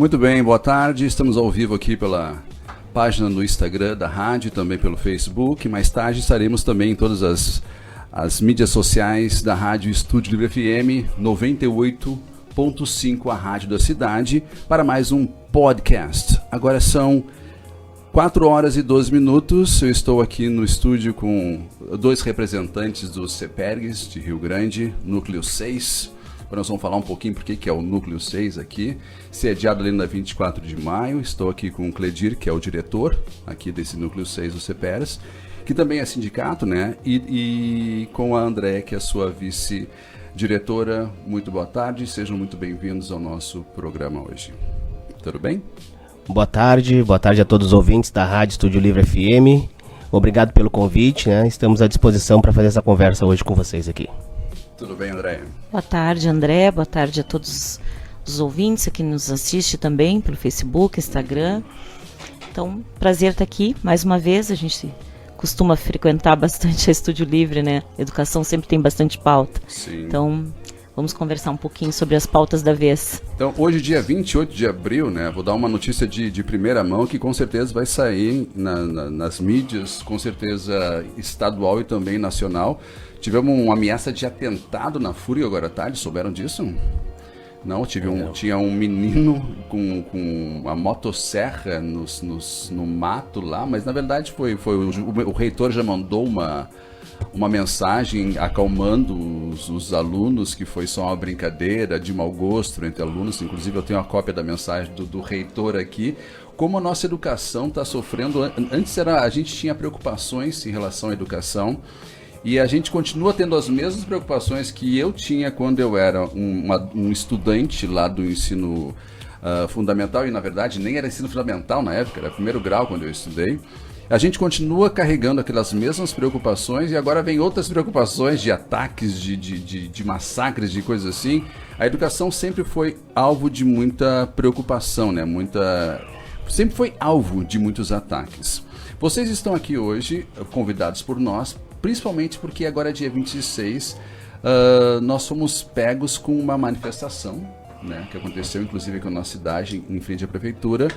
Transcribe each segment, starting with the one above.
Muito bem, boa tarde. Estamos ao vivo aqui pela página no Instagram da rádio, também pelo Facebook. Mais tarde estaremos também em todas as mídias sociais da Rádio Estúdio Livre FM 98.5, a rádio da cidade, para mais um podcast. Agora são 4 horas e 12 minutos. Eu estou aqui no estúdio com dois representantes do CEPERGS de Rio Grande, Núcleo 6. Nós vamos falar um pouquinho por que é o Núcleo 6 aqui, sediado ali na 24 de maio. Estou aqui com o Cledir, que é o diretor aqui desse Núcleo 6 do CEPERS, que também é sindicato, né? E com a André, que é a sua vice-diretora. Muito boa tarde, sejam muito bem-vindos ao nosso programa hoje. Tudo bem? Boa tarde a todos os ouvintes da Rádio Estúdio Livre FM. Obrigado pelo convite, né? Estamos à disposição para fazer essa conversa hoje com vocês aqui. Tudo bem, André? Boa tarde, André. Boa tarde a todos os ouvintes que nos assistem também pelo Facebook, Instagram. Então, prazer estar aqui mais uma vez. A gente costuma frequentar bastante a Estúdio Livre, né? Educação sempre tem bastante pauta. Sim. Então, vamos conversar um pouquinho sobre as pautas da vez. Então, hoje, dia 28 de abril, né? Vou dar uma notícia de primeira mão que com certeza vai sair nas mídias, com certeza estadual e também nacional. Tivemos uma ameaça de atentado na FURIA agora à tarde, souberam disso? Não, tinha um menino com uma motosserra no mato lá, mas na verdade o reitor já mandou uma mensagem acalmando os alunos, que foi só uma brincadeira de mau gosto entre alunos. Inclusive eu tenho uma cópia da mensagem do reitor aqui. Como a nossa educação está sofrendo, antes a gente tinha preocupações em relação à educação, e a gente continua tendo as mesmas preocupações que eu tinha quando eu era um estudante lá do ensino fundamental, e na verdade nem era ensino fundamental na época, era primeiro grau quando eu estudei. A gente continua carregando aquelas mesmas preocupações, e agora vem outras preocupações de ataques, de massacres, de coisas assim. A educação sempre foi alvo de muita preocupação, né? Sempre foi alvo de muitos ataques. Vocês estão aqui hoje, convidados por nós, principalmente porque agora é dia 26, nós fomos pegos com uma manifestação, né, que aconteceu inclusive aqui na nossa cidade, em frente à prefeitura,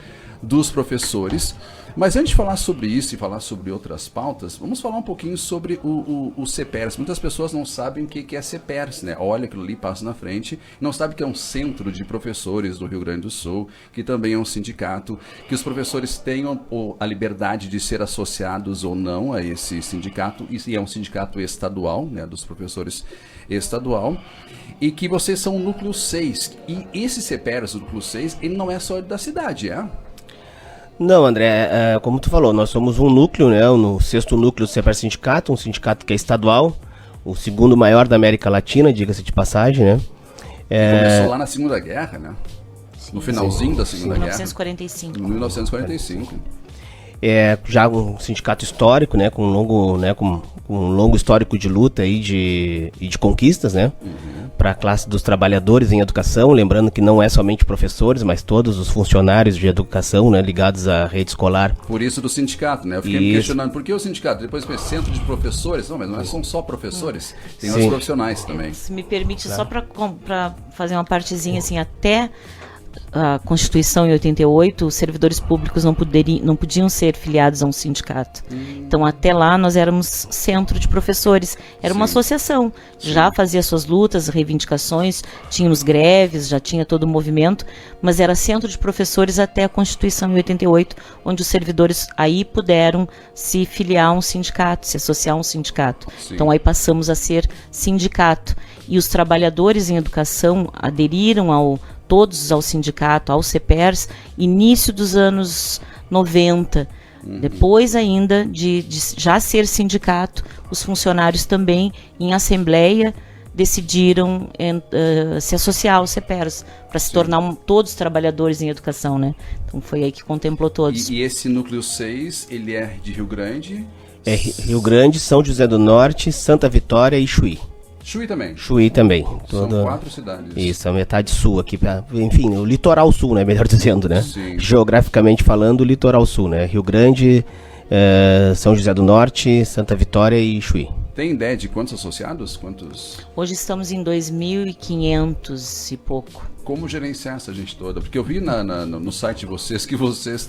dos professores. Mas antes de falar sobre isso e falar sobre outras pautas, vamos falar um pouquinho sobre o CEPERS. Muitas pessoas não sabem o que é CEPERS, né? Olha aquilo ali, passa na frente, não sabe que é um centro de professores do Rio Grande do Sul, que também é um sindicato, que os professores tenham a liberdade de ser associados ou não a esse sindicato, e é um sindicato estadual, né, dos professores estadual, e que vocês são o Núcleo 6. E esse CEPERS, o Núcleo 6, ele não é só da cidade, é? Não, André, como tu falou, nós somos um núcleo, né, no 6º núcleo do CEPERS Sindicato, um sindicato que é estadual, o segundo maior da América Latina, diga-se de passagem, né. Começou lá na Segunda Guerra, né? No finalzinho da Segunda Guerra. 1945. 1945. É já um sindicato histórico, né, com um longo histórico de luta e de conquistas, né, para a classe dos trabalhadores em educação, lembrando que não é somente professores, mas todos os funcionários de educação, né, ligados à rede escolar. Por isso do sindicato, né? Eu fiquei me questionando, por que o sindicato? Depois foi centro de professores, não, mas não são só professores, tem outros profissionais também. Se me permite, claro, só para fazer uma partezinha assim, até a Constituição em 88, os servidores públicos não podiam ser filiados a um sindicato. Então, até lá, nós éramos centro de professores. Era uma associação. Já fazia suas lutas, reivindicações, tínhamos greves, já tinha todo o movimento, mas era centro de professores até a Constituição em 88, onde os servidores aí puderam se filiar a um sindicato, se associar a um sindicato. Sim. Então, aí passamos a ser sindicato. E os trabalhadores em educação aderiram todos ao sindicato, ao CEPERS, início dos anos 90. Depois ainda de já ser sindicato, os funcionários também, em assembleia, decidiram se associar ao CEPERS, para se tornar todos trabalhadores em educação, né? Então foi aí que contemplou todos. E esse Núcleo 6, ele é de Rio Grande? É Rio Grande, São José do Norte, Santa Vitória e Chuí. Chuí também? Chuí também. São 4 cidades. Isso, a metade sul aqui, enfim, o litoral sul, né, melhor dizendo, né? Sim. Geograficamente falando, o litoral sul, né? Rio Grande, São José do Norte, Santa Vitória e Chuí. Tem ideia de quantos associados? Hoje estamos em 2.500 e pouco. como gerenciar essa gente toda? Porque eu vi no site de vocês que vocês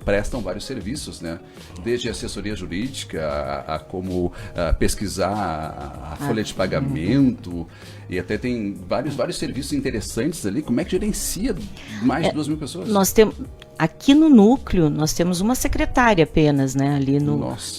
prestam vários serviços, né? Desde assessoria jurídica a como pesquisar a folha de pagamento, e até tem vários serviços interessantes ali. Como é que gerencia mais de 2.000 pessoas? Nós temos... Aqui no núcleo, nós temos uma secretária apenas, né, ali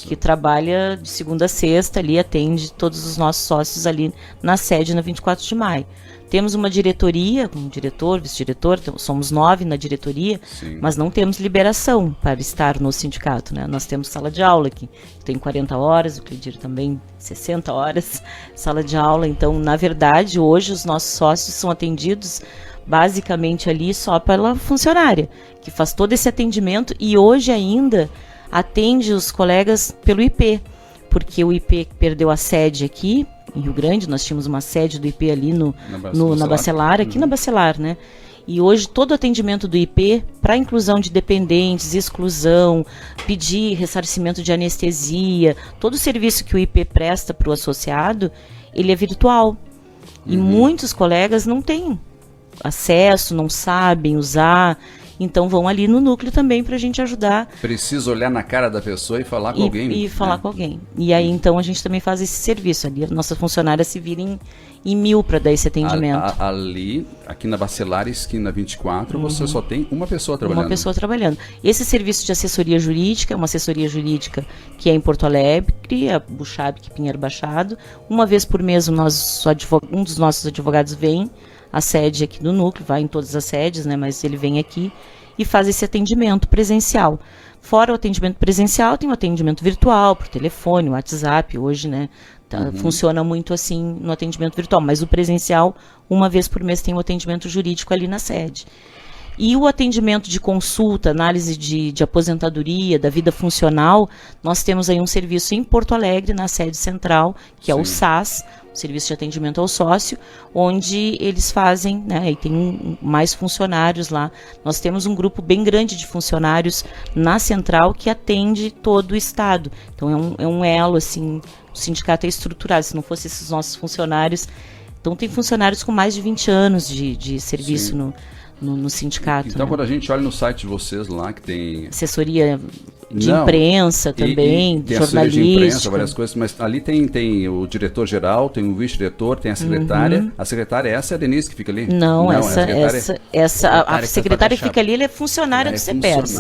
que trabalha de segunda a sexta, ali atende todos os nossos sócios ali na sede, na 24 de maio. Temos uma diretoria, um diretor, vice-diretor, somos 9 na diretoria, Sim. mas não temos liberação para estar no sindicato, né? Nós temos sala de aula aqui, tem 40 horas, o Cleidir também 60 horas, sala de aula. Então, na verdade, hoje os nossos sócios são atendidos basicamente ali só pela funcionária, que faz todo esse atendimento e hoje ainda atende os colegas pelo IP, porque o IP perdeu a sede aqui em Rio Grande, nós tínhamos uma sede do IP ali na Bacelar, aqui na Bacelar, né? E hoje todo o atendimento do IP para inclusão de dependentes, exclusão, pedir ressarcimento de anestesia, todo o serviço que o IP presta para o associado, ele é virtual. E muitos colegas não têm acesso, não sabem usar, então vão ali no núcleo também para a gente ajudar. Precisa olhar na cara da pessoa e falar com alguém. E falar com alguém. E aí então a gente também faz esse serviço ali, nossas funcionárias se virem em 1.000 para dar esse atendimento. Ali, aqui na Bacelar, esquina 24, você só tem uma pessoa trabalhando. Uma pessoa trabalhando. Esse serviço de assessoria jurídica é uma assessoria jurídica que é em Porto Alegre, a Buchabic Pinheiro Machado. Uma vez por mês um dos nossos advogados vem à sede aqui do núcleo, vai em todas as sedes, né, mas ele vem aqui e faz esse atendimento presencial. Fora o atendimento presencial, tem o atendimento virtual, por telefone, WhatsApp, hoje, né, funciona muito assim no atendimento virtual, mas o presencial, uma vez por mês, tem o atendimento jurídico ali na sede. E o atendimento de consulta, análise de aposentadoria, da vida funcional, nós temos aí um serviço em Porto Alegre, na sede central, que é o SAS, o Serviço de Atendimento ao Sócio, onde eles fazem, né, e tem mais funcionários lá. Nós temos um grupo bem grande de funcionários na central que atende todo o estado. Então é um elo, assim, o sindicato é estruturado, se não fosse esses nossos funcionários. Então tem funcionários com mais de 20 anos de serviço no sindicato. Então, né? Quando a gente olha no site de vocês lá, que tem assessoria de imprensa também, tem jornalística. De imprensa, várias coisas, mas ali tem o diretor-geral, tem o vice-diretor, tem a secretária. A secretária, essa é a Denise que fica ali? Não, a secretária que fica ali, ela é funcionária do CEPERS.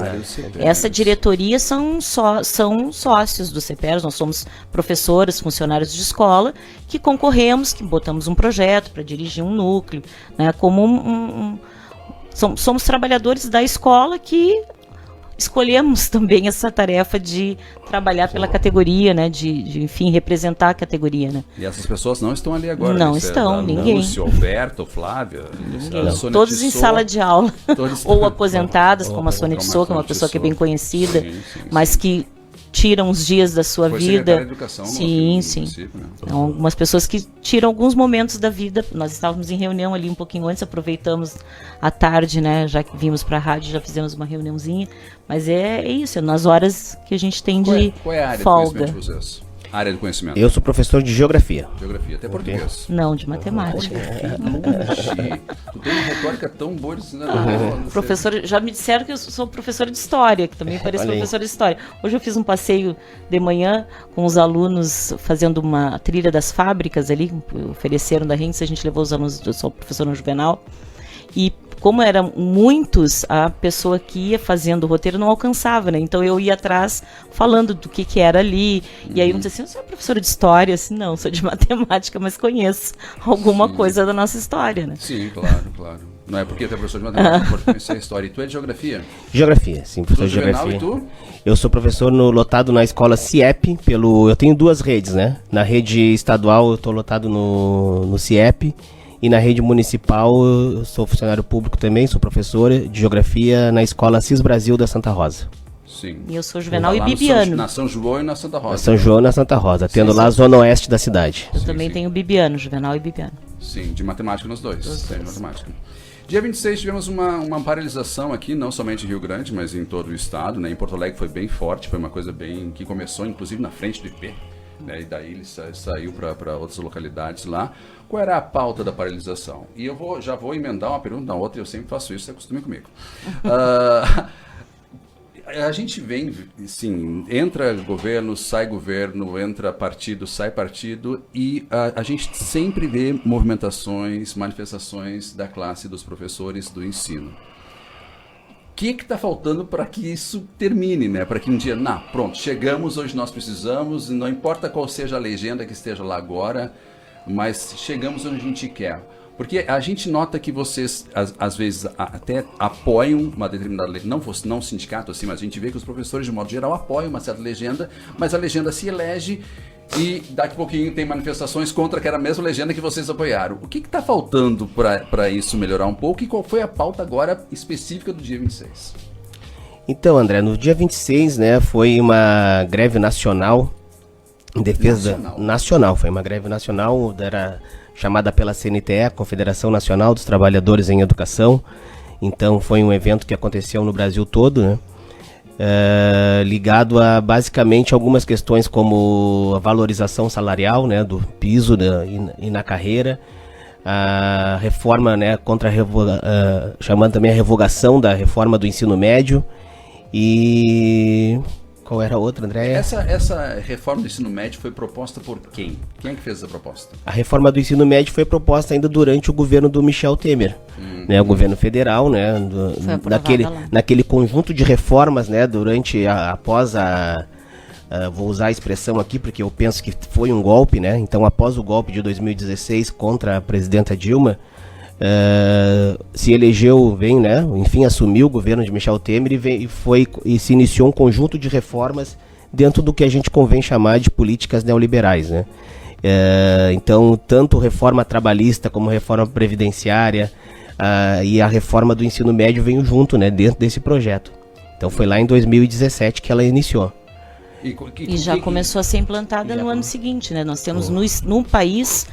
Essa diretoria são sócios do CEPERS, nós somos professoras, funcionários de escola, que concorremos, que botamos um projeto para dirigir um núcleo, né, como somos trabalhadores da escola que escolhemos também essa tarefa de trabalhar pela categoria, né, de enfim, representar a categoria, né. E essas pessoas não estão ali agora? Não estão, ninguém. Lúcio, Alberto, Flávia, todos em sala de aula, ou aposentadas, como a Sônia Tissot, que é uma pessoa que é bem conhecida, mas que tiram os dias da sua vida. Da educação sim. Né? Então, algumas pessoas que tiram alguns momentos da vida. Nós estávamos em reunião ali um pouquinho antes, aproveitamos a tarde, né? Já que vimos para a rádio, já fizemos uma reuniãozinha. Mas é isso, é nas horas que a gente tem de qual é a área folga. De conhecimento de vocês? Área de conhecimento. Eu sou professor de geografia. Geografia, até português. Não, de matemática. Tu tem uma retórica tão boa de ensinar. Professor, já me disseram que eu sou professora de história, que também pareço professora de história. Hoje eu fiz um passeio de manhã com os alunos fazendo uma trilha das fábricas ali, ofereceram da gente, a gente levou os alunos, eu sou professora no Juvenal, e como eram muitos, a pessoa que ia fazendo o roteiro não alcançava, né? Então eu ia atrás falando do que era ali. E aí um disse assim, você é professora de história? Assim, não, sou de matemática, mas conheço alguma coisa da nossa história, né? Sim, claro. Não é porque tu é professor de matemática, pode conhecer a história. E tu é de geografia? Geografia, sim, professor de geografia. E tu? Eu sou professor lotado na escola CIEP, eu tenho 2 redes, né? Na rede estadual eu estou lotado no CIEP. E na rede municipal, eu sou funcionário público também, sou professor de geografia na escola Cis Brasil da Santa Rosa. Sim. E eu sou Juvenal e Bibiano. Na São João e na Santa Rosa. Na São João e na Santa Rosa, tendo lá a zona oeste da cidade. Eu também tenho Bibiano, Juvenal e Bibiano. Sim, de matemática nos dois. De matemática. Dia 26 tivemos uma paralisação aqui, não somente em Rio Grande, mas em todo o estado, né? Em Porto Alegre foi bem forte, foi uma coisa bem que começou inclusive na frente do IP. né, e daí ele saiu para outras localidades lá. Qual era a pauta da paralisação? E eu já vou emendar uma pergunta na outra, eu sempre faço isso, você acostume comigo. A gente vem, sim, entra governo, entra partido, sai partido, e a gente sempre vê movimentações, manifestações da classe dos professores do ensino. O que está faltando para que isso termine, né? Para que um dia, pronto, chegamos, hoje nós precisamos, não importa qual seja a legenda que esteja lá agora, mas chegamos onde a gente quer. Porque a gente nota que vocês, às vezes, até apoiam uma determinada legenda, não sindicato assim, mas a gente vê que os professores, de modo geral, apoiam uma certa legenda, mas a legenda se elege e daqui a pouquinho tem manifestações contra aquela mesma legenda que vocês apoiaram. O que está faltando para isso melhorar um pouco e qual foi a pauta agora específica do dia 26? Então, André, no dia 26, né, foi uma greve nacional em defesa nacional, foi uma greve nacional, era chamada pela CNTE, Confederação Nacional dos Trabalhadores em Educação. Então foi um evento que aconteceu no Brasil todo, né? Ligado a basicamente algumas questões como a valorização salarial, né, do piso e na carreira, a reforma, né, chamando também a revogação da reforma do ensino médio. E qual era a outra, André? Essa reforma do ensino médio foi proposta por quem? Quem é que fez essa proposta? A reforma do ensino médio foi proposta ainda durante o governo do Michel Temer, né, o governo federal, né, naquele conjunto de reformas, né, vou usar a expressão aqui porque eu penso que foi um golpe, né, então após o golpe de 2016 contra a presidenta Dilma, se elegeu, enfim, assumiu o governo de Michel Temer e se iniciou um conjunto de reformas dentro do que a gente convém chamar de políticas neoliberais, né? Então, tanto reforma trabalhista como reforma previdenciária e a reforma do ensino médio veio junto, né, dentro desse projeto. Então foi lá em 2017 que ela iniciou. E já começou a ser implantada no ano seguinte, né? Nós temos no país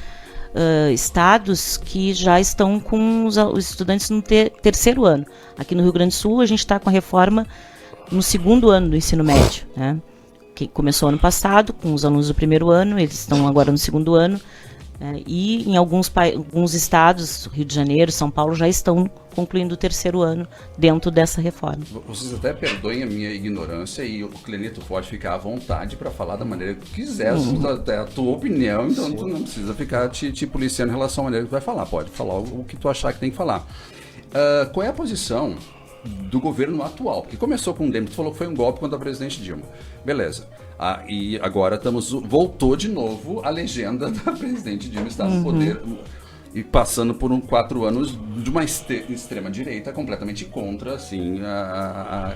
estados que já estão com os estudantes no terceiro ano. Aqui no Rio Grande do Sul a gente está com a reforma no segundo ano do ensino médio, né? Que começou ano passado com os alunos do primeiro ano, eles estão agora no segundo ano, e em alguns estados, Rio de Janeiro, São Paulo, já estão concluindo o terceiro ano dentro dessa reforma. Vocês até perdoem a minha ignorância e o Clenito pode ficar à vontade para falar da maneira que quiser, a tua opinião, então tu não precisa ficar te policiando em relação à maneira que tu vai falar, pode falar o que tu achar que tem que falar. Qual é a posição do governo atual? Porque começou com o Temer, tu falou que foi um golpe contra a presidente Dilma. Beleza. E agora voltou de novo a legenda da presidente Dilma estar no poder e passando por 4 anos de uma extrema-direita completamente contra, assim,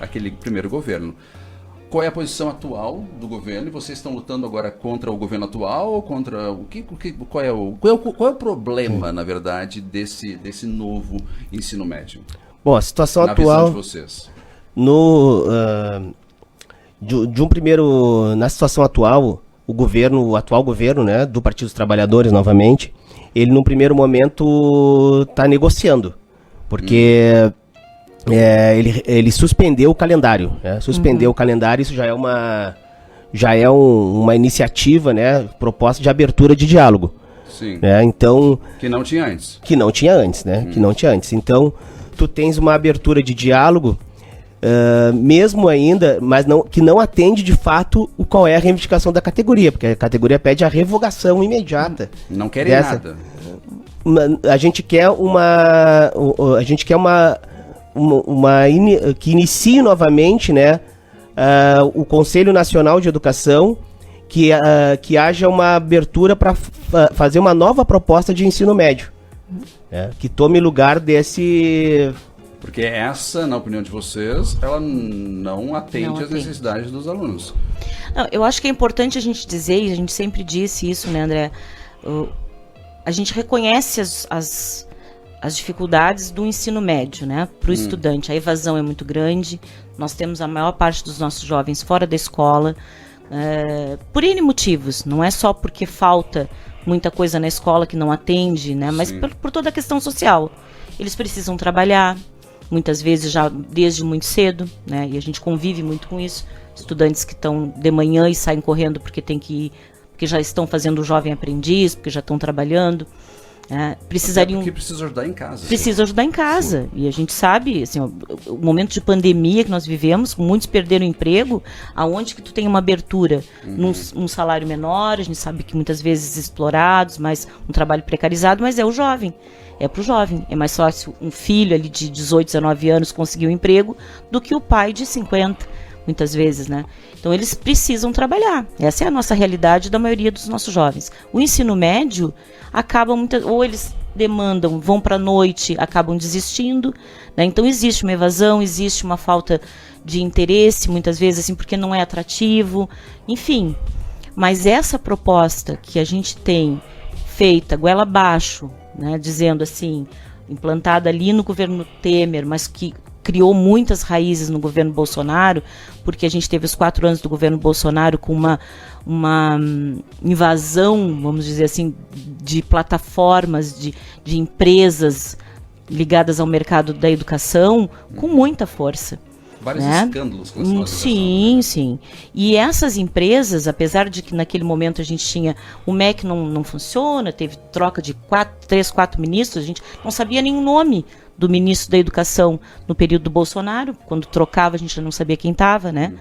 aquele primeiro governo. Qual é a posição atual do governo? E vocês estão lutando agora contra o governo atual ou contra qual é o problema, na verdade, desse novo ensino médio? Bom, a situação na atual, visão de vocês. Na situação atual, o atual governo, né, do Partido dos Trabalhadores, novamente, ele no primeiro momento está negociando, porque ele suspendeu o calendário, né? Suspendeu o calendário, isso já é uma iniciativa, né, proposta de abertura de diálogo. Sim. Né? Então, que não tinha antes. Que não tinha antes, né? Que não tinha antes. Então, tu tens uma abertura de diálogo, mesmo ainda, mas que não atende de fato qual é a reivindicação da categoria, porque a categoria pede a revogação imediata. Não querem nada. A gente quer que inicie novamente, né, o Conselho Nacional de Educação, que haja uma abertura para fazer uma nova proposta de ensino médio, que tome lugar desse... Porque essa, na opinião de vocês, ela não atende às necessidades dos alunos. Não, eu acho que é importante a gente dizer, e a gente sempre disse isso, né, André? A gente reconhece as dificuldades do ensino médio, né, para o estudante. A evasão é muito grande, nós temos a maior parte dos nossos jovens fora da escola, por N motivos, não é só porque falta muita coisa na escola que não atende, né, mas por toda a questão social. Eles precisam trabalhar, muitas vezes já desde muito cedo, né, e a gente convive muito com isso. Estudantes que estão de manhã e saem correndo porque porque já estão fazendo o jovem aprendiz, porque já estão trabalhando. Precisariam... Porque precisa ajudar em casa. Precisa ajudar em casa. E a gente sabe, assim, o momento de pandemia que nós vivemos, muitos perderam o emprego, aonde que tu tem uma abertura num salário menor, a gente sabe que muitas vezes explorados, mas um trabalho precarizado, mas é o jovem. É para o jovem. É mais fácil um filho ali de 18, 19 anos conseguir um emprego do que o pai de 50, muitas vezes, né? Então eles precisam trabalhar. Essa é a nossa realidade da maioria dos nossos jovens. O ensino médio acaba ou eles demandam, vão para a noite, acabam desistindo, né? Então existe uma evasão, existe uma falta de interesse, muitas vezes, assim, porque não é atrativo, enfim. Mas essa proposta que a gente tem feita, goela abaixo, né, dizendo assim, implantada ali no governo Temer, mas que criou muitas raízes no governo Bolsonaro, porque a gente teve os 4 anos do governo Bolsonaro com uma invasão, vamos dizer assim, de plataformas, de empresas ligadas ao mercado da educação, com muita força. Vários escândalos com essa educação. Sim. E essas empresas, apesar de que naquele momento a gente tinha... O MEC não funciona, teve troca de 3, 4 ministros, a gente não sabia nem o nome do ministro da Educação no período do Bolsonaro. Quando trocava, a gente já não sabia quem estava, né?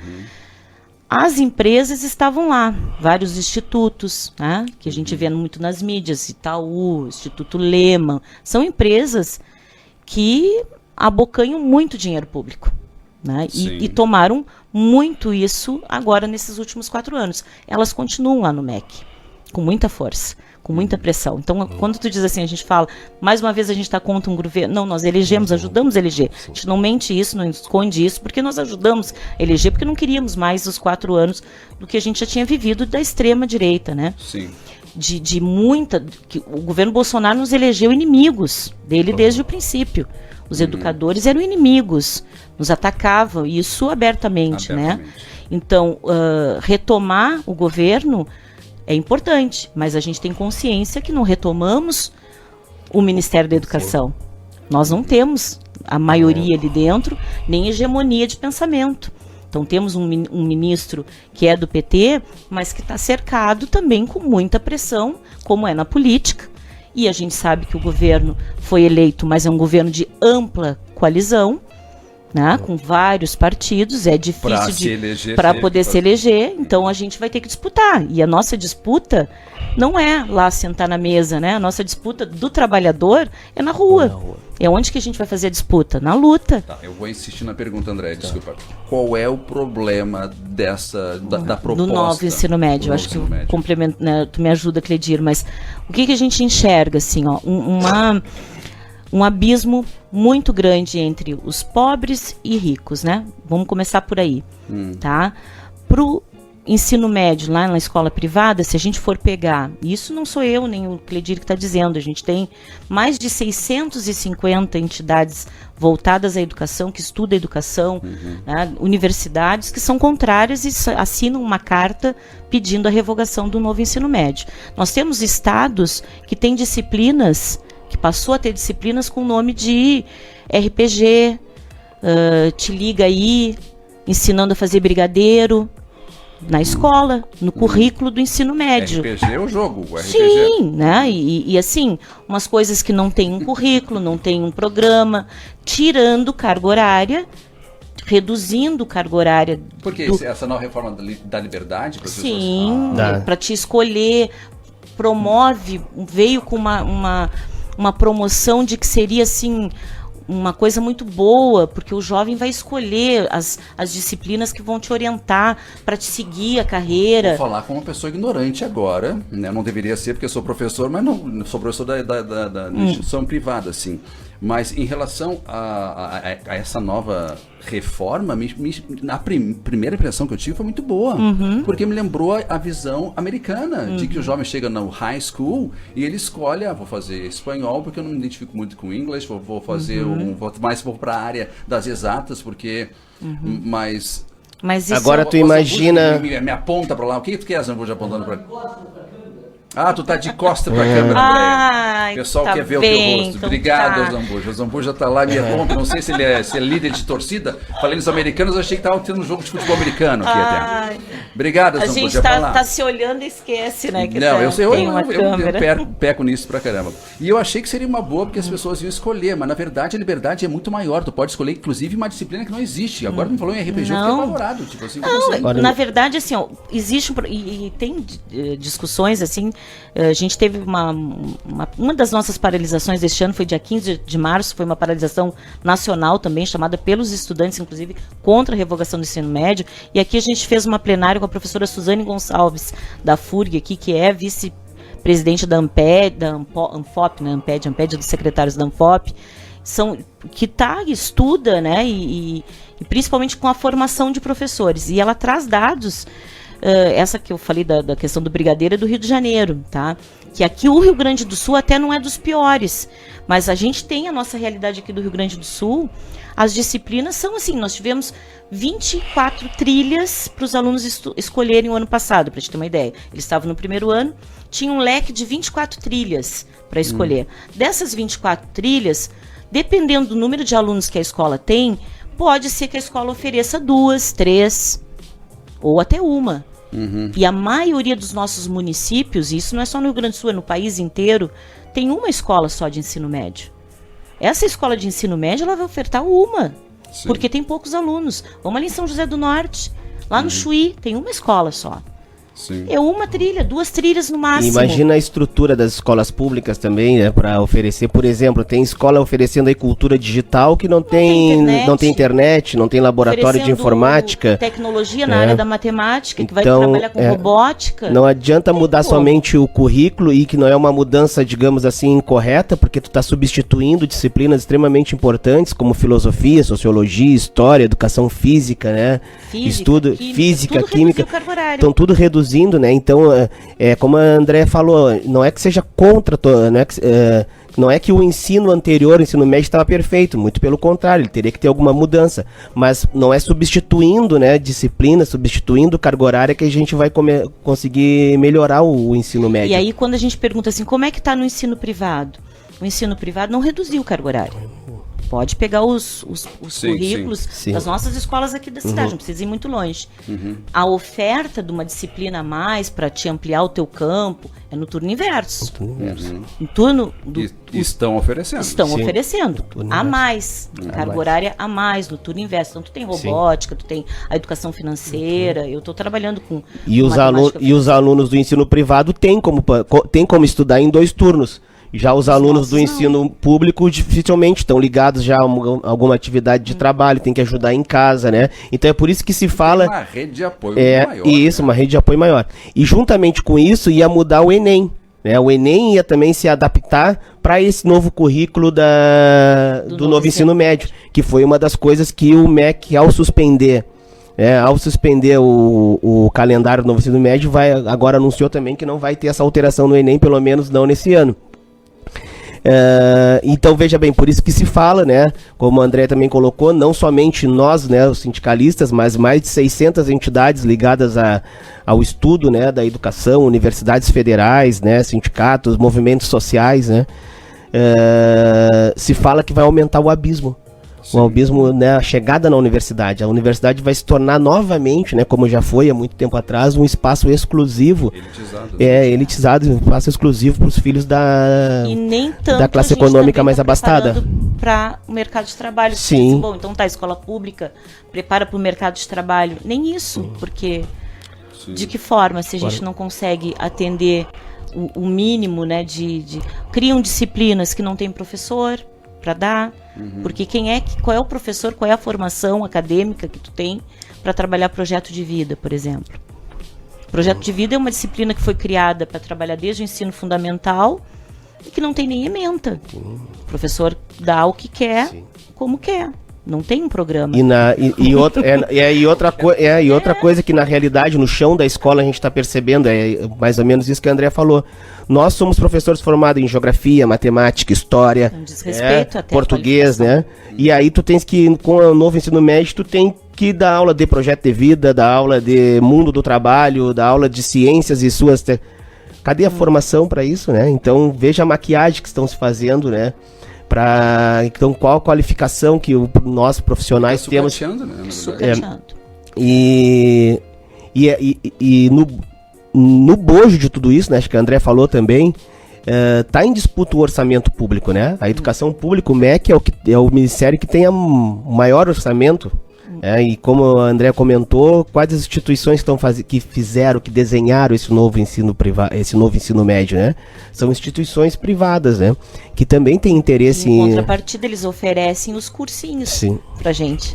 As empresas estavam lá, vários institutos, né, que a gente vê muito nas mídias, Itaú, Instituto Lehman, são empresas que abocanham muito dinheiro público, né, e tomaram muito isso agora nesses últimos 4 anos. Elas continuam lá no MEC, com muita força, com muita pressão. Então, quando tu diz assim, a gente fala, mais uma vez a gente está contra um governo. Não, nós elegemos, ajudamos a eleger. A gente não mente isso, não esconde isso, porque nós ajudamos a eleger, porque não queríamos mais os 4 anos do que a gente já tinha vivido da extrema direita, né? Sim. De muita... O governo Bolsonaro nos elegeu inimigos dele desde o princípio. Os educadores eram inimigos, nos atacavam, isso abertamente. Né? Então, retomar o governo é importante, mas a gente tem consciência que não retomamos o Ministério da Educação. Nós não temos a maioria ali dentro, nem hegemonia de pensamento. Então temos um ministro que é do PT, mas que está cercado também com muita pressão, como é na política. E a gente sabe que o governo foi eleito, mas é um governo de ampla coalizão, né, com vários partidos, é difícil para poder se eleger, então a gente vai ter que disputar. E a nossa disputa não é lá sentar na mesa, né? A nossa disputa do trabalhador é na rua. É onde que a gente vai fazer a disputa? Na luta. Tá, eu vou insistir na pergunta, André, desculpa. Qual é o problema da proposta? Do novo ensino médio. Acho que complemento, né, tu me ajuda, Cledir, mas o que a gente enxerga, assim, ó, um abismo muito grande entre os pobres e ricos, né? Vamos começar por aí, tá? Pro ensino médio, lá na escola privada, se a gente for pegar, isso não sou eu nem o Cledir que está dizendo, a gente tem mais de 650 entidades voltadas à educação, que estudam a educação, né, universidades que são contrárias e assinam uma carta pedindo a revogação do novo ensino médio. Nós temos estados que têm disciplinas, que passou a ter disciplinas com o nome de RPG, te liga aí, ensinando a fazer brigadeiro, na escola, no currículo do ensino médio. RPG é o jogo, o RPG. Sim, né? E assim, umas coisas que não tem um currículo, não tem um programa, tirando carga horária, reduzindo carga horária. Porque essa nova reforma da liberdade, professor? Sim, para te escolher, promove, veio com uma promoção de que seria assim uma coisa muito boa, porque o jovem vai escolher as disciplinas que vão te orientar para te seguir a carreira. Vou falar como uma pessoa ignorante agora, né? Não deveria ser porque eu sou professor, mas não sou professor da instituição privada, assim. Mas em relação a essa nova reforma, a primeira impressão que eu tive foi muito boa, porque me lembrou a visão americana, de que o jovem chega no high school e ele escolhe, vou fazer espanhol porque eu não me identifico muito com inglês, vou fazer vou para a área das exatas, porque mas isso agora tu imagina... Me aponta para lá, o que tu quer, Zambuja, apontando para... tu tá de costa pra câmera. Ai, O pessoal tá quer ver bem, o teu rosto. então Obrigado, tá. Zambuja. O Zambuja tá lá me rompe. Não sei se ele é líder de torcida. Falei nos americanos, achei que tava tendo um jogo de futebol americano aqui Ai, até. Obrigado, a Zambuja. gente Vai lá. tá se olhando e esquece, né? Que Não, eu sei, eu tem uma câmera. peco nisso pra caramba. E eu achei que seria uma boa porque as pessoas iam escolher, mas na verdade a liberdade é muito maior. Tu pode escolher, inclusive, uma disciplina que não existe. Agora me falou em RPG, eu fiquei Não. apavorado. Tipo assim, Não, como assim? na verdade, assim, ó, existe e tem discussões, assim, a gente teve uma das nossas paralisações deste ano foi dia 15 de março, foi uma paralisação nacional também, chamada pelos estudantes, inclusive, contra a revogação do ensino médio, e aqui a gente fez uma plenária com a professora Suzane Gonçalves, da FURG aqui, que é vice-presidente da ANPED, da ANFOP, né, ANPED dos secretários da ANFOP, que estuda, né, e principalmente com a formação de professores. E ela traz dados, essa que eu falei da questão do brigadeiro é do Rio de Janeiro, tá? Que aqui o Rio Grande do Sul até não é dos piores, mas a gente tem a nossa realidade aqui do Rio Grande do Sul, as disciplinas são assim, nós tivemos 24 trilhas para os alunos escolherem o ano passado, para te ter uma ideia. Eles estavam no primeiro ano, tinha um leque de 24 trilhas para escolher. Dessas 24 trilhas, dependendo do número de alunos que a escola tem, pode ser que a escola ofereça 2, 3 ou até uma. E a maioria dos nossos municípios, e isso não é só no Rio Grande do Sul, é no país inteiro, tem uma escola só de ensino médio. Essa escola de ensino médio, ela vai ofertar uma, Sim. porque tem poucos alunos. Vamos ali em São José do Norte, lá no Chuí, tem uma escola só. Sim. É uma trilha, 2 trilhas no máximo. Imagina a estrutura das escolas públicas também, né, para oferecer, por exemplo, tem escola oferecendo aí cultura digital que não tem internet, não tem laboratório de informática. Tecnologia na área da matemática, que vai Então, trabalhar com robótica. Não adianta mudar somente o currículo e que não é uma mudança, digamos assim, incorreta, porque tu está substituindo disciplinas extremamente importantes como filosofia, sociologia, história, educação física, né? Física, química. Estão tudo reduzindo, né? Então, como a André falou, não é que seja contra, não é que o ensino anterior, o ensino médio estava perfeito, muito pelo contrário, ele teria que ter alguma mudança, mas não é substituindo, né, disciplina, substituindo carga horária que a gente vai conseguir melhorar o ensino médio. E aí quando a gente pergunta assim, como é que está no ensino privado? O ensino privado não reduziu carga horária. Pode pegar os currículos das nossas escolas aqui da cidade, não precisa ir muito longe. A oferta de uma disciplina a mais para te ampliar o teu campo é no turno inverso. No turno Estão oferecendo. Estão oferecendo a mais, carga horária a mais no turno inverso. Então tu tem robótica, tu tem a educação financeira, eu estou trabalhando com e os alunos do ensino privado têm como estudar em 2 turnos. Já os alunos do ensino público dificilmente estão ligados já a alguma atividade de trabalho, tem que ajudar em casa, né? Então é por isso que se fala... Uma rede de apoio maior. Isso, uma rede de apoio maior. E juntamente com isso ia mudar o Enem, né? O Enem ia também se adaptar para esse novo currículo do novo ensino médio, que foi uma das coisas que o MEC, ao suspender o calendário do novo ensino médio, agora anunciou também que não vai ter essa alteração no Enem, pelo menos não nesse ano. Então veja bem, por isso que se fala, né, como o André também colocou, não somente nós, né, os sindicalistas, mas mais de 600 entidades ligadas ao estudo, né, da educação, universidades federais, né, sindicatos, movimentos sociais, né, se fala que vai aumentar o abismo. O abismo, né, a chegada na universidade. A universidade vai se tornar novamente, né, como já foi há muito tempo atrás, um espaço exclusivo. Elitizado, um espaço exclusivo para os filhos da classe econômica mais abastada. Para o mercado de trabalho. Sim. Bom, então tá, a escola pública prepara para o mercado de trabalho. Nem isso, porque de que forma, se a gente não consegue atender o mínimo, né, criam disciplinas que não tem professor para dar, porque qual é o professor, qual é a formação acadêmica que tu tem para trabalhar projeto de vida, por exemplo. Projeto de vida é uma disciplina que foi criada para trabalhar desde o ensino fundamental e que não tem nem ementa. O professor dá o que quer, como quer. Não tem um programa. Outra coisa que na realidade no chão da escola a gente está percebendo, é mais ou menos isso que a Andrea falou. Nós somos professores formados em geografia, matemática, história, português, né? E aí tu tens que, com o novo ensino médio, tu tem que dar aula de projeto de vida, dar aula de mundo do trabalho, dar aula de ciências e suas Cadê a formação para isso, né? Então, veja a maquiagem que estão se fazendo, né? Então, qual a qualificação que nós profissionais temos? Né, na verdade. Sucateando. E no bojo de tudo isso, né? Acho que a André falou também, tá em disputa o orçamento público, né? A educação pública, o MEC, é o ministério que tem o maior orçamento. E como a André comentou, quais as instituições que desenharam esse novo ensino médio, né? São instituições privadas, né? Que também têm interesse em contrapartida, eles oferecem os cursinhos pra gente.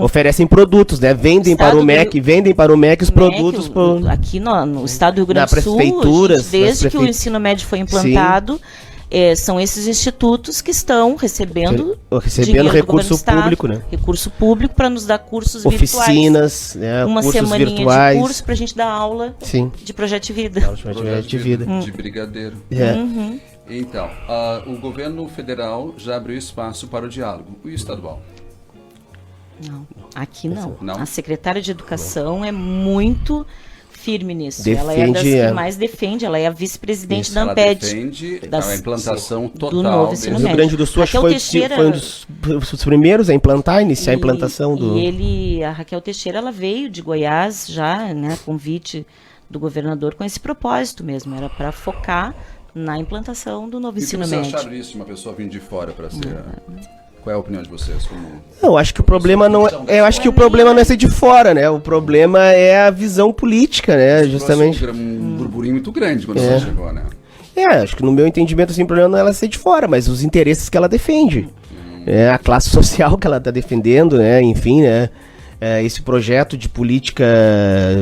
Oferecem produtos, né? Vendem para o MEC os produtos. Aqui no estado do Rio Grande do Sul, desde que o ensino médio foi implantado, são esses institutos que estão recebendo recurso público, né? Recurso público para nos dar cursos oficinas, virtuais. Uma cursos semaninha virtuais. de curso para a gente dar aula de projeto de vida. De brigadeiro. Então, o governo federal já abriu espaço para o diálogo. E o estadual? Não, aqui não. A secretária de Educação é muito firme nisso. Ela é das que mais defende, ela é a vice-presidente da Amped. Ela defende a implantação total do novo ensino médio. O Rio Grande do Sul foi um dos primeiros a iniciar a implantação do... E a Raquel Teixeira, ela veio de Goiás já, né, convite do governador com esse propósito mesmo, era para focar na implantação do novo ensino médio. E vocês acharam isso, uma pessoa vindo de fora para ser... Qual é a opinião de vocês? Eu acho que o problema não é ser de fora, né? O problema é a visão política, né? Justamente. Um burburinho muito grande quando você chegou, né? Acho que no meu entendimento, assim, o problema não é ela ser de fora, mas os interesses que ela defende. A classe social que ela está defendendo, né? Enfim, né? Esse projeto de política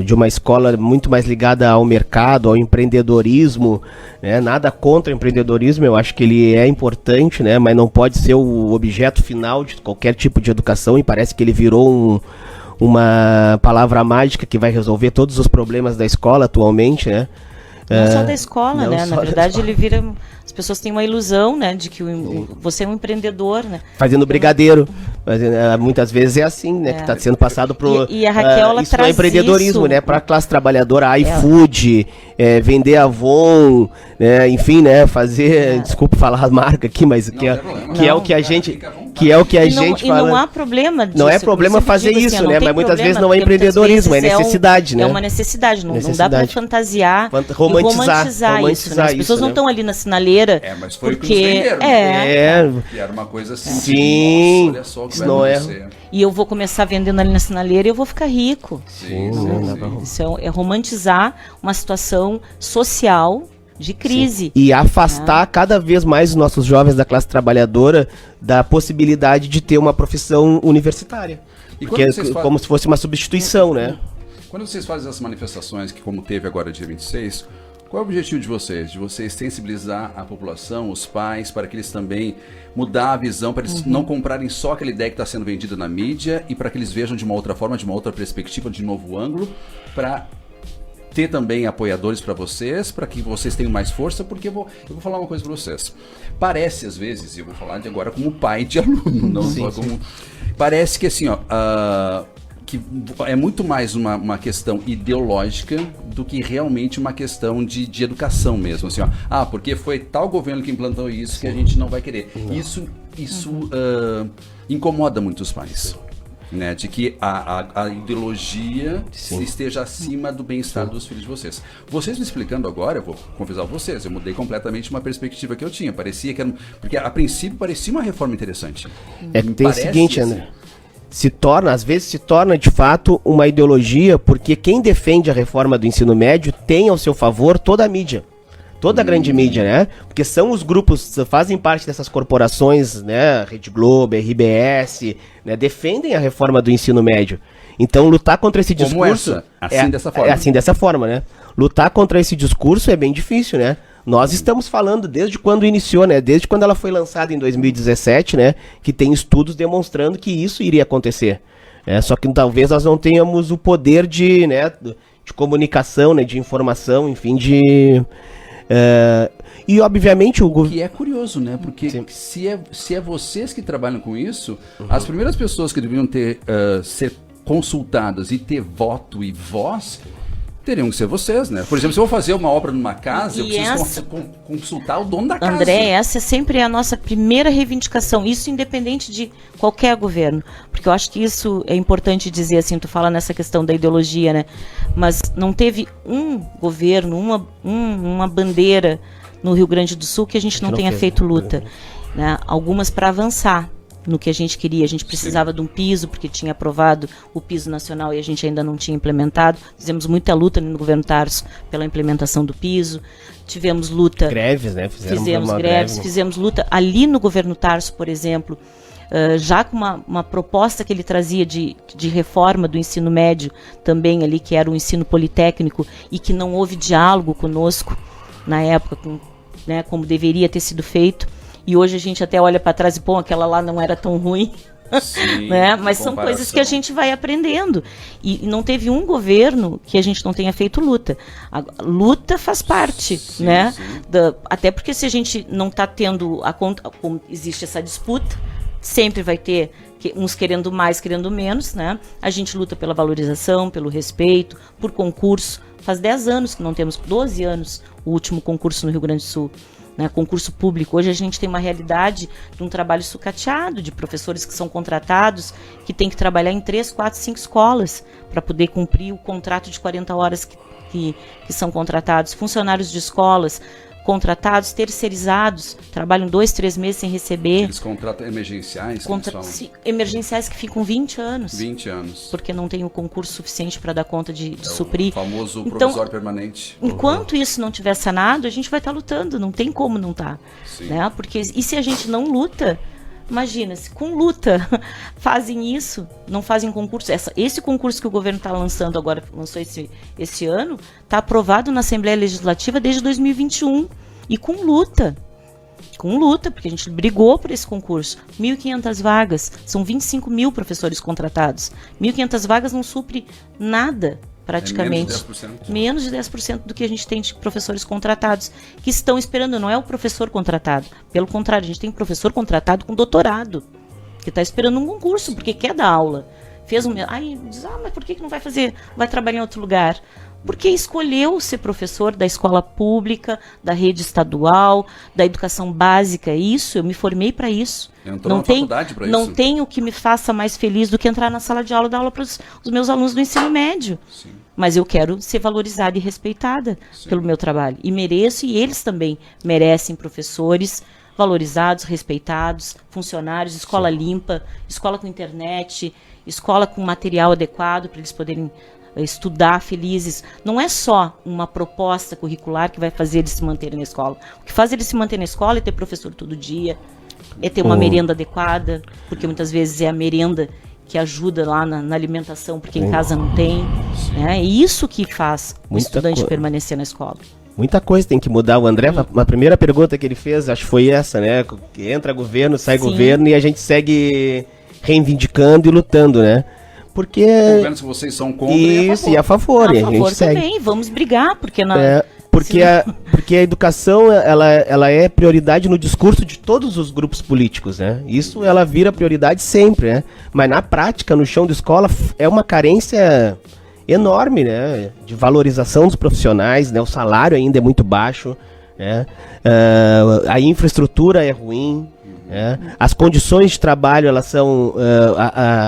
de uma escola muito mais ligada ao mercado, ao empreendedorismo, né? Nada contra o empreendedorismo, eu acho que ele é importante, né? Mas não pode ser o objeto final de qualquer tipo de educação, e parece que ele virou uma palavra mágica que vai resolver todos os problemas da escola atualmente, né? Não só da escola, né? Na verdade, ele vira... As pessoas têm uma ilusão, né, de que você é um empreendedor, né? Fazendo brigadeiro. Muitas vezes é assim, né? Que está sendo passado pro... E a Raquel, ela isso traz é empreendedorismo, isso, né? Para a classe trabalhadora, iFood, vender Avon, né? Enfim, né? Fazer... Desculpa falar a marca aqui, mas que é o que a gente... Que é o que a gente fala. E não há problema disso. Não é problema fazer isso, né? Mas muitas vezes não é empreendedorismo, é necessidade, né? É uma necessidade, não dá para fantasiar romantizar isso, né? As pessoas não estão ali na sinaleira mas foi porque... o que nos venderam. Que era uma coisa assim. Sim. Olha só o que vai acontecer. E eu vou começar vendendo ali na sinaleira e eu vou ficar rico. Sim. Isso é romantizar uma situação social de crise. Sim. E afastar cada vez mais os nossos jovens da classe trabalhadora da possibilidade de ter uma profissão universitária. Porque como se fosse uma substituição, né? Quando vocês fazem essas manifestações, que como teve agora dia 26, qual é o objetivo de vocês? De vocês sensibilizar a população, os pais, para que eles também mudar a visão, para eles não comprarem só aquela ideia que está sendo vendida na mídia, e para que eles vejam de uma outra forma, de uma outra perspectiva, de novo ângulo, para ter também apoiadores para vocês, para que vocês tenham mais força, porque eu vou falar uma coisa para vocês. Parece, às vezes, e eu vou falar de agora como pai de aluno, não só como... Parece que assim, que é muito mais uma questão ideológica do que realmente uma questão de educação mesmo. Assim, porque foi tal governo que implantou isso que a gente não vai querer. Isso incomoda muito os pais. Né, de que a ideologia esteja acima do bem-estar dos filhos de vocês. Vocês me explicando agora, eu vou confessar a vocês, eu mudei completamente uma perspectiva que eu tinha. Parecia que era, porque a princípio parecia uma reforma interessante. Tem o seguinte, André, às vezes se torna de fato uma ideologia, porque quem defende a reforma do ensino médio tem ao seu favor toda a mídia. Toda a grande mídia, né? Porque são os grupos, fazem parte dessas corporações, né? Rede Globo, RBS, né? Defendem a reforma do ensino médio. Então, lutar contra esse discurso... dessa forma. É assim dessa forma, né? Lutar contra esse discurso é bem difícil, né? Nós estamos falando desde quando iniciou, né? Desde quando ela foi lançada em 2017, né? Que tem estudos demonstrando que isso iria acontecer. Só que talvez nós não tenhamos o poder de comunicação, né? De informação, enfim, e obviamente o que é curioso, né? Porque se é vocês que trabalham com isso, as primeiras pessoas que deveriam ser consultadas e ter voto e voz teriam que ser vocês, né? Por exemplo, se eu vou fazer uma obra numa casa, eu preciso consultar o dono da casa. André, essa sempre é a nossa primeira reivindicação, isso independente de qualquer governo, porque eu acho que isso é importante dizer, assim, tu fala nessa questão da ideologia, né? Mas não teve um governo, uma bandeira no Rio Grande do Sul que a gente não tenha feito luta, né? Algumas para avançar no que a gente queria. A gente precisava de um piso, porque tinha aprovado o piso nacional e a gente ainda não tinha implementado. Fizemos muita luta no governo Tarso pela implementação do piso. Tivemos luta... Greves, né? Fizemos greves, fizemos luta ali no governo Tarso, por exemplo, já com uma proposta que ele trazia de reforma do ensino médio também ali, que era o ensino politécnico, e que não houve diálogo conosco na época, né, como deveria ter sido feito. E hoje a gente até olha para trás e, pô, aquela lá não era tão ruim. Sim, né? Mas são coisas que a gente vai aprendendo. E não teve um governo que a gente não tenha feito luta. A luta faz parte, sim, né? Sim. Até porque se a gente não está tendo a conta, como existe essa disputa, sempre vai ter uns querendo mais, querendo menos, né? A gente luta pela valorização, pelo respeito, por concurso. Faz 10 anos que não temos, 12 anos, o último concurso no Rio Grande do Sul. Né, concurso público. Hoje a gente tem uma realidade de um trabalho sucateado, de professores que são contratados, que tem que trabalhar em 3, 4, 5 escolas para poder cumprir o contrato de 40 horas que são contratados. Funcionários de escolas contratados, terceirizados, trabalham 2, 3 meses sem receber. Eles contratam emergenciais? Emergenciais que ficam 20 anos. 20 anos. Porque não tem o concurso suficiente para dar conta de suprir. O famoso provisório permanente. Enquanto isso não tiver sanado, a gente vai estar lutando, não tem como não estar. Né? Porque, e se a gente não luta, imagina, se com luta fazem isso, não fazem concurso. Esse concurso que o governo está lançando agora, lançou esse ano, está aprovado na Assembleia Legislativa desde 2021. E com luta, porque a gente brigou por esse concurso. 1.500 vagas, são 25 mil professores contratados. 1.500 vagas não supre nada, praticamente. Menos de 10% do que a gente tem de professores contratados, que estão esperando, não é o professor contratado. Pelo contrário, a gente tem professor contratado com doutorado, que está esperando um concurso, porque quer dar aula. Aí diz, mas por que não vai fazer? Vai trabalhar em outro lugar? Porque escolheu ser professor da escola pública, da rede estadual, da educação básica. Isso, eu me formei para isso. Entrou na faculdade para isso. Não tem o que me faça mais feliz do que entrar na sala de aula e dar aula para os meus alunos do ensino médio. Sim. Mas eu quero ser valorizada e respeitada, sim, pelo meu trabalho. E mereço, e eles também merecem professores valorizados, respeitados, funcionários, escola, sim, limpa, escola com internet, escola com material adequado para eles poderem estudar felizes. Não é só uma proposta curricular que vai fazer eles se manterem na escola. O que faz eles se manterem na escola é ter professor todo dia, é ter uma merenda adequada, porque muitas vezes é a merenda que ajuda lá na alimentação, porque em casa não tem. É isso que faz o estudante permanecer na escola. Muita coisa tem que mudar. O André, a primeira pergunta que ele fez, acho que foi essa, né? Que entra governo, sai, sim, governo, e a gente segue reivindicando e lutando, né? Porque... O governo, se vocês são contra, isso, e a favor. E a gente também, segue. Vamos brigar, porque não... Porque a educação, ela é prioridade no discurso de todos os grupos políticos, né? Isso ela vira prioridade sempre, né? Mas na prática, no chão de escola, é uma carência enorme, né? De valorização dos profissionais, né? O salário ainda é muito baixo, né? A infraestrutura é ruim, né? As condições de trabalho, elas são...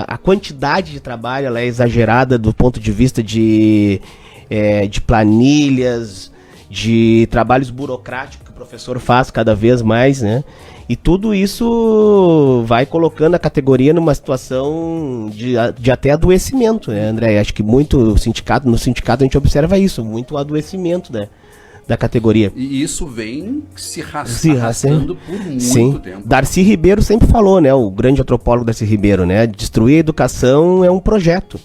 a quantidade de trabalho, ela é exagerada do ponto de vista de planilhas, de trabalhos burocráticos que o professor faz cada vez mais, né? E tudo isso vai colocando a categoria numa situação de até adoecimento, né, André? Acho que no sindicato a gente observa isso, muito adoecimento, né, da categoria. E isso vem se arrastando por muito tempo. Darcy Ribeiro sempre falou, né, o grande antropólogo Darcy Ribeiro, né, destruir a educação é um projeto,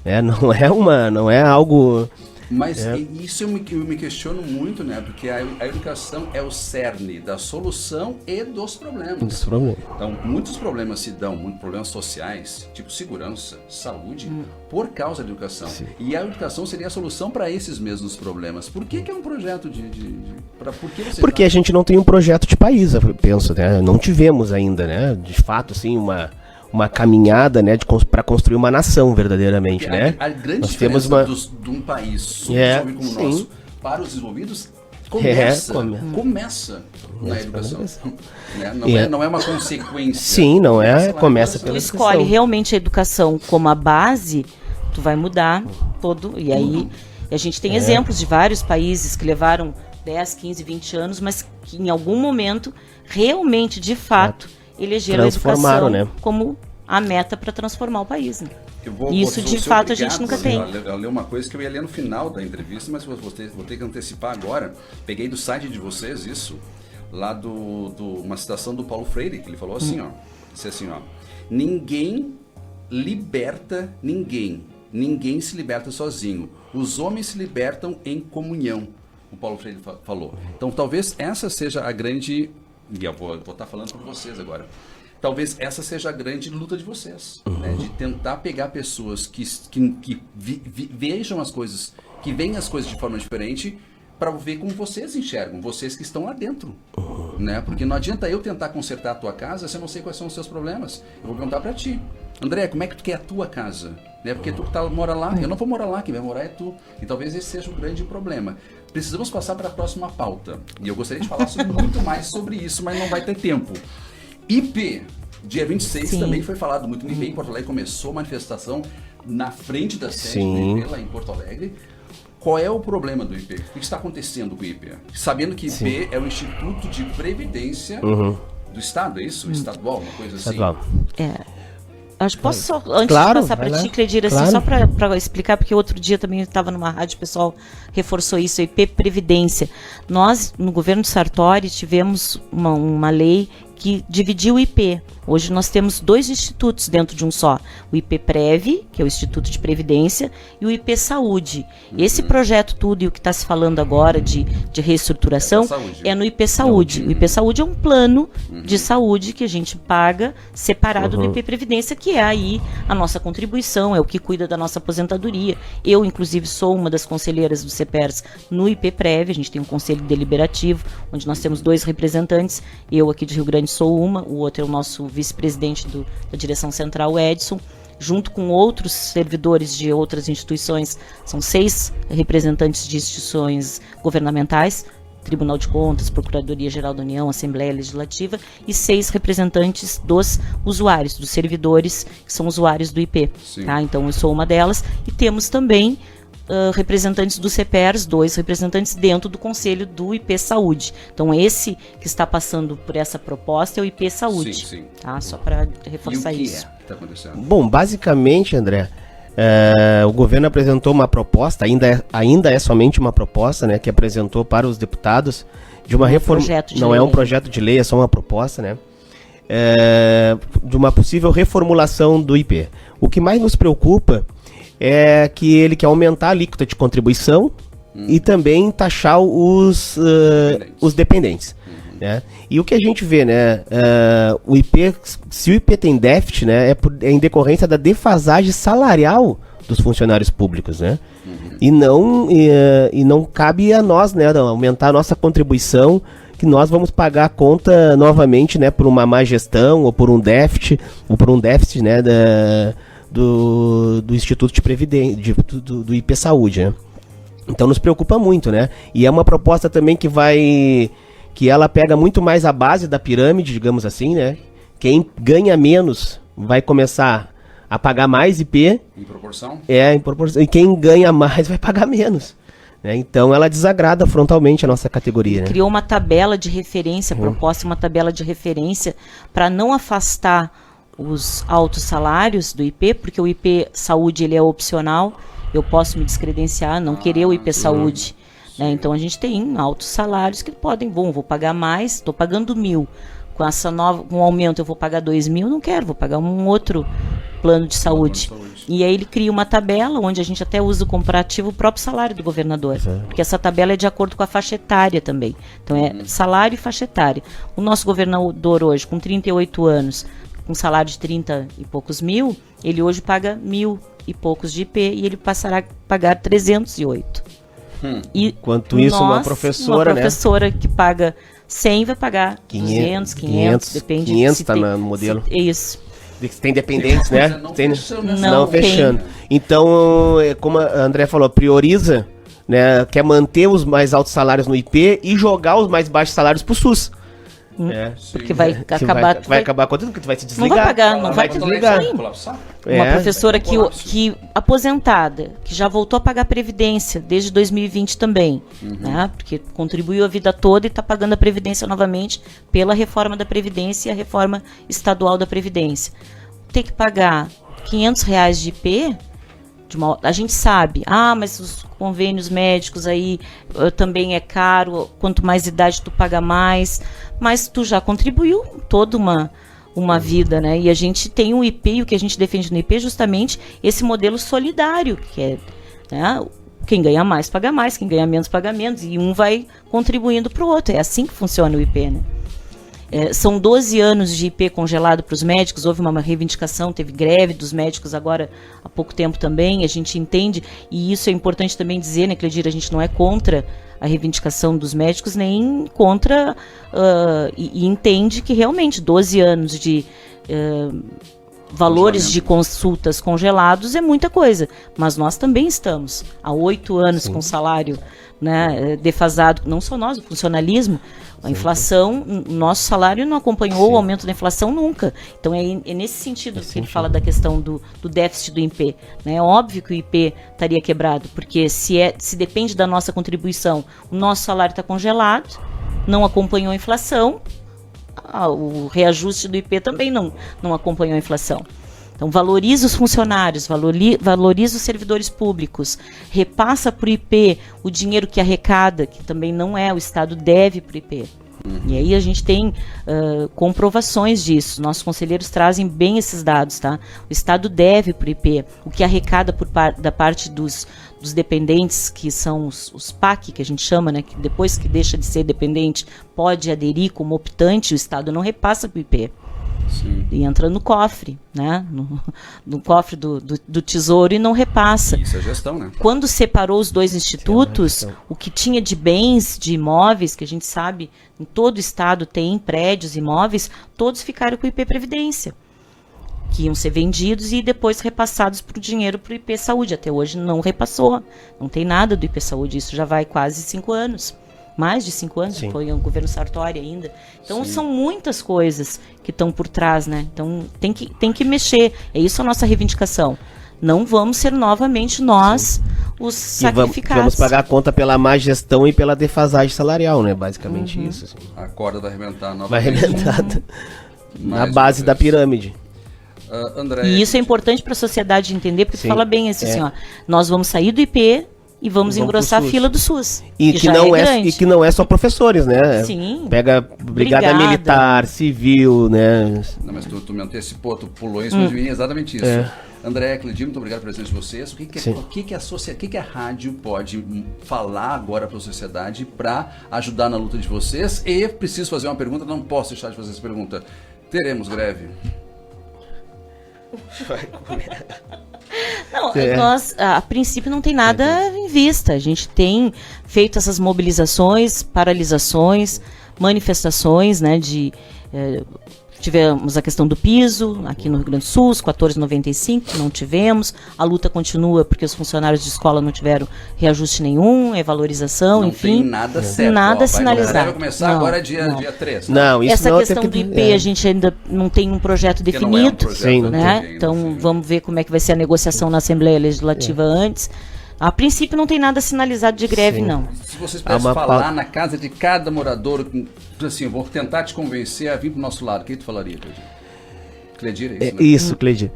né, não é algo... Mas isso eu me questiono muito, né? Porque a educação é o cerne da solução e dos problemas. Então, muitos problemas se dão, muitos problemas sociais, tipo segurança, saúde, por causa da educação. Sim. E a educação seria a solução para esses mesmos problemas. Por que é um projeto Porque a gente não tem um projeto de país, eu penso, né? Não tivemos ainda, né? De fato, assim, uma caminhada, né, para construir uma nação verdadeiramente, né? A grande Nós diferença temos de um país subdesenvolvido como o nosso para os desenvolvidos começa na educação. Né? Não é uma consequência. Sim, não é. Começa pela educação. Tu escolhe realmente a educação como a base, tu vai mudar todo. E aí a gente tem exemplos de vários países que levaram 10, 15, 20 anos, mas que em algum momento, realmente, de fato, elegeram a educação, né, como a meta para transformar o país. Né? Isso, de fato, a gente nunca tem. Eu li uma coisa que eu ia ler no final da entrevista, mas vou ter que antecipar agora. Peguei do site de vocês isso, lá uma citação do Paulo Freire, que ele falou assim, disse assim, ninguém liberta ninguém. Ninguém se liberta sozinho. Os homens se libertam em comunhão, o Paulo Freire falou. Então, talvez essa seja a grande... E eu vou estar falando para vocês agora. Talvez essa seja a grande luta de vocês, né? De tentar pegar pessoas que vejam as coisas, que veem as coisas de forma diferente, para ver como vocês enxergam, vocês que estão lá dentro, né? Porque não adianta eu tentar consertar a tua casa se eu não sei quais são os seus problemas. Eu vou perguntar para ti, André, como é que tu quer a tua casa? Né? Porque tu mora lá, eu não vou morar lá, quem vai morar é tu. E talvez esse seja o grande problema. Precisamos passar para a próxima pauta. E eu gostaria de falar muito mais sobre isso, mas não vai ter tempo. IP, dia 26, Sim. também foi falado muito no IP em Porto Alegre, começou a manifestação na frente da sede do IP, lá em Porto Alegre. Qual é o problema do IP? O que está acontecendo com o IP? Sabendo que o IP é o Instituto de Previdência do Estado, é isso? Estadual, uma coisa Estadual. assim? Acho que posso só, antes de passar para ti, Cledir, assim, só para explicar, porque outro dia também estava numa rádio, o pessoal reforçou isso, IP Previdência. Nós, no governo de Sartori, tivemos uma lei que dividiu o IP. Hoje nós temos 2 institutos dentro de um só. O IP Prev, que é o Instituto de Previdência, e o IP Saúde. Esse projeto tudo e o que está se falando agora de reestruturação é no IP Saúde. O IP Saúde é um plano de saúde que a gente paga separado do IP Previdência, que é aí a nossa contribuição, é o que cuida da nossa aposentadoria. Eu, inclusive, sou uma das conselheiras do CEPERS no IP Prev. A gente tem um conselho deliberativo, onde nós temos 2 representantes. Eu aqui de Rio Grande sou uma, o outro é o nosso vice-presidente da direção central, o Edson, junto com outros servidores de outras instituições. São 6 representantes de instituições governamentais, Tribunal de Contas, Procuradoria-Geral da União, Assembleia Legislativa, e 6 representantes dos usuários, dos servidores, que são usuários do IP. Tá? Então, eu sou uma delas. E temos também representantes do CEPERS, 2 representantes dentro do Conselho do IP Saúde. Então, esse que está passando por essa proposta é o IP Saúde. Sim. Tá? Só para reforçar isso. Que está acontecendo? Bom, basicamente, André, o governo apresentou uma proposta, ainda é somente uma proposta, né, que apresentou para os deputados de uma reforma. Não é um projeto de lei, é só uma proposta, né? De uma possível reformulação do IP. O que mais nos preocupa é que ele quer aumentar a alíquota de contribuição e também taxar os dependentes. Né? E o que a gente vê, né, o IP, se o IP tem déficit, né, é em decorrência da defasagem salarial dos funcionários públicos, né? E não cabe a nós, né, aumentar a nossa contribuição, que nós vamos pagar a conta novamente, né, por uma má gestão ou por um déficit, né, do Instituto de Previdência, do IP Saúde, né? Então nos preocupa muito, né? E é uma proposta também que ela pega muito mais a base da pirâmide, digamos assim, né? Quem ganha menos vai começar a pagar mais IP. Em proporção? Em proporção. E quem ganha mais vai pagar menos. Né? Então ela desagrada frontalmente a nossa categoria. Né? Criou uma tabela de referência, proposta uma tabela de referência para não afastar os altos salários do IP, porque o IP Saúde ele é opcional, eu posso me descredenciar, não querer o IP Saúde. Né? Então a gente tem altos salários que podem, vou pagar mais, estou pagando 1.000, com um aumento eu vou pagar 2.000, não quero, vou pagar um outro plano de saúde. E aí ele cria uma tabela onde a gente até usa o comparativo o próprio salário do governador, porque essa tabela é de acordo com a faixa etária também. Então é salário e faixa etária. O nosso governador hoje, com 38 anos, com salário de 30 e poucos mil, ele hoje paga 1.000 e poucos de IP e ele passará a pagar 308. E enquanto isso, uma professora que paga 100 vai pagar 200, 500, depende. 500 está no modelo. Isso. Tem dependentes, né? Não Tem, fechando. não tem. fechando. Então, como a André falou, prioriza, né? Quer manter os mais altos salários no IP e jogar os mais baixos salários pro SUS. É. Porque vai Que acabar. vai acabar com tudo, porque tu vai se Não desligar. vai pagar, não vai te pagar. desligar. Uma É. professora colapso. que aposentada, que já voltou a pagar Previdência desde 2020 também, né? Porque contribuiu a vida toda e está pagando a Previdência novamente pela reforma da Previdência e a reforma estadual da Previdência. Tem que pagar R$500 de IP, a gente sabe, mas os convênios médicos aí também é caro, quanto mais idade tu paga mais, mas tu já contribuiu toda uma vida, né? E a gente tem o IP, e o que a gente defende no IP é justamente esse modelo solidário, que é, né, quem ganha mais paga mais, quem ganha menos paga menos, e um vai contribuindo para o outro. É assim que funciona o IP, né? São 12 anos de IP congelado para os médicos, houve uma reivindicação, teve greve dos médicos agora há pouco tempo também, a gente entende, e isso é importante também dizer, né, Cledir, a gente não é contra a reivindicação dos médicos, nem contra, e entende que realmente 12 anos de valores de consultas congelados é muita coisa, mas nós também estamos há 8 anos com salário, né, defasado, não só nós, o funcionalismo, a inflação, o nosso salário não acompanhou o aumento da inflação nunca. Então é nesse sentido que ele fala da questão do déficit do IP. Né? É óbvio que o IP estaria quebrado, porque se depende da nossa contribuição, o nosso salário está congelado, não acompanhou a inflação, o reajuste do IP também não acompanhou a inflação. Então, valoriza os funcionários, valoriza os servidores públicos, repassa para o IP o dinheiro que arrecada, que também não é, o Estado deve para o IP. E aí a gente tem comprovações disso. Nossos conselheiros trazem bem esses dados, tá? O Estado deve para o IP o que arrecada da parte dos dependentes, que são os PAC, que a gente chama, né? Que depois que deixa de ser dependente, pode aderir como optante, o Estado não repassa para o IP. Sim. E entra no cofre, né? No cofre do tesouro e não repassa. Isso é gestão, né? Quando separou os dois institutos, o que tinha de bens, de imóveis, que a gente sabe, em todo o estado tem prédios, imóveis, todos ficaram com o IP Previdência, que iam ser vendidos e depois repassados para o dinheiro para o IP Saúde. Até hoje não repassou, não tem nada do IP Saúde, isso já vai quase 5 anos. Mais de 5 anos, foi o governo Sartori ainda. Então, são muitas coisas que estão por trás, né? Então, tem que mexer. É isso a nossa reivindicação. Não vamos ser novamente nós os sacrificados. Vamos pagar a conta pela má gestão e pela defasagem salarial, né? Basicamente isso. Assim. A corda vai arrebentar novamente. Vai arrebentar na base da pirâmide. André, e isso é importante para a sociedade entender, porque fala bem assim, ó, nós vamos sair do IP e vamos engrossar a fila do SUS. E que não é só professores, né? Sim. Pega brigada militar, civil, né? Não, mas tu me antecipou, tu pulou em cima de mim, exatamente isso. André, Cledir, muito obrigado pela presença de vocês. O que a rádio pode falar agora para a sociedade para ajudar na luta de vocês? E preciso fazer uma pergunta, não posso deixar de fazer essa pergunta. Teremos greve? Não, nós, a princípio, não tem nada em vista. A gente tem feito essas mobilizações, paralisações, manifestações, né, tivemos a questão do piso aqui no Rio Grande do Sul, os 14,95, não tivemos. A luta continua porque os funcionários de escola não tiveram reajuste nenhum, valorização, enfim. Não tem nada certo. Nada sinalizado. Vai começar agora dia 3. Não, isso essa não questão do IP a gente ainda não tem um projeto definido. Não é um projeto, né? Então vamos ver como é que vai ser a negociação na Assembleia Legislativa antes. A princípio não tem nada sinalizado de greve, não. Se vocês pudessem falar na casa de cada morador, assim, eu vou tentar te convencer a vir para o nosso lado, o que tu falaria, Cledir? Cledir, é isso, né? Isso, Cledir.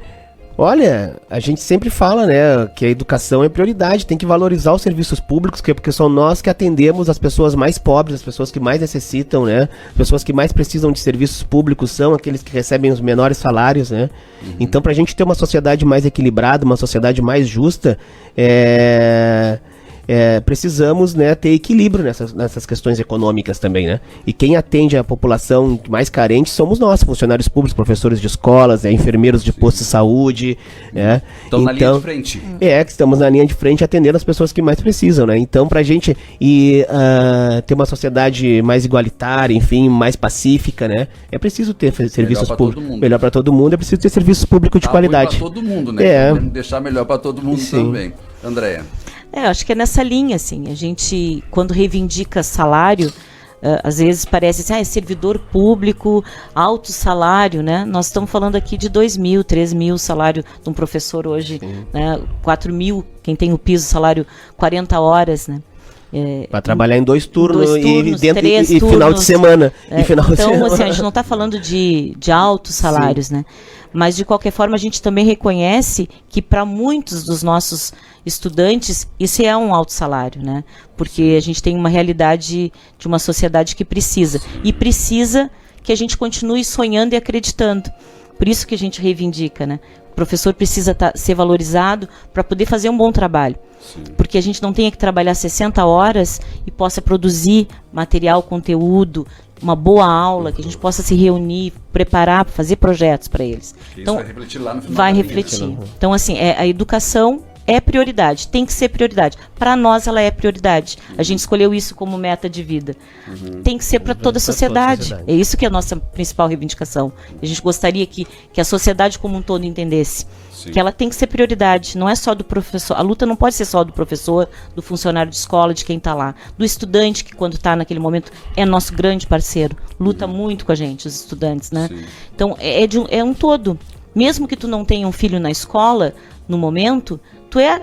Olha, a gente sempre fala, né, que a educação é prioridade, tem que valorizar os serviços públicos, porque são nós que atendemos as pessoas mais pobres, as pessoas que mais necessitam, né, as pessoas que mais precisam de serviços públicos são aqueles que recebem os menores salários, né. Então, para a gente ter uma sociedade mais equilibrada, uma sociedade mais justa, precisamos, né, ter equilíbrio nessas questões econômicas também, né? E quem atende a população mais carente somos nós, funcionários públicos, professores de escolas, enfermeiros de posto de saúde, né? Então, na linha de frente. Que estamos na linha de frente atendendo as pessoas que mais precisam, né? Então, pra gente ter uma sociedade mais igualitária, enfim, mais pacífica, né? É preciso ter serviços públicos. Melhor para todo mundo, é preciso ter serviços públicos de qualidade. Para todo mundo, né? Podemos deixar melhor para todo mundo também. Andréia. Acho que é nessa linha, assim. A gente, quando reivindica salário, às vezes parece assim, é servidor público, alto salário, né? Nós estamos falando aqui de 2.000, 3.000 salário de um professor hoje, né? 4.000, quem tem o piso, salário 40 horas, né? Para trabalhar em 2 turnos, e três turnos, final de semana. Então, assim, a gente não está falando de altos salários, né? Mas, de qualquer forma, a gente também reconhece que para muitos dos nossos estudantes, isso é um alto salário, né? Porque a gente tem uma realidade de uma sociedade que precisa. E precisa que a gente continue sonhando e acreditando. Por isso que a gente reivindica, né? O professor precisa ser valorizado para poder fazer um bom trabalho. Sim. Porque a gente não tenha que trabalhar 60 horas e possa produzir material, conteúdo, uma boa aula, que a gente possa se reunir, preparar, fazer projetos para eles. Isso então, vai refletir lá no final. Vai refletir. Então, assim, a educação é prioridade, tem que ser prioridade. Para nós, ela é prioridade. A gente escolheu isso como meta de vida. Tem que ser para toda a sociedade. É isso que é a nossa principal reivindicação. A gente gostaria que a sociedade como um todo entendesse. Sim. Que ela tem que ser prioridade, não é só do professor. A luta não pode ser só do professor, do funcionário de escola, de quem está lá. Do estudante, que quando está naquele momento é nosso grande parceiro. Luta muito com a gente, os estudantes, né? Sim. Então, é um todo. Mesmo que tu não tenha um filho na escola, no momento, tu é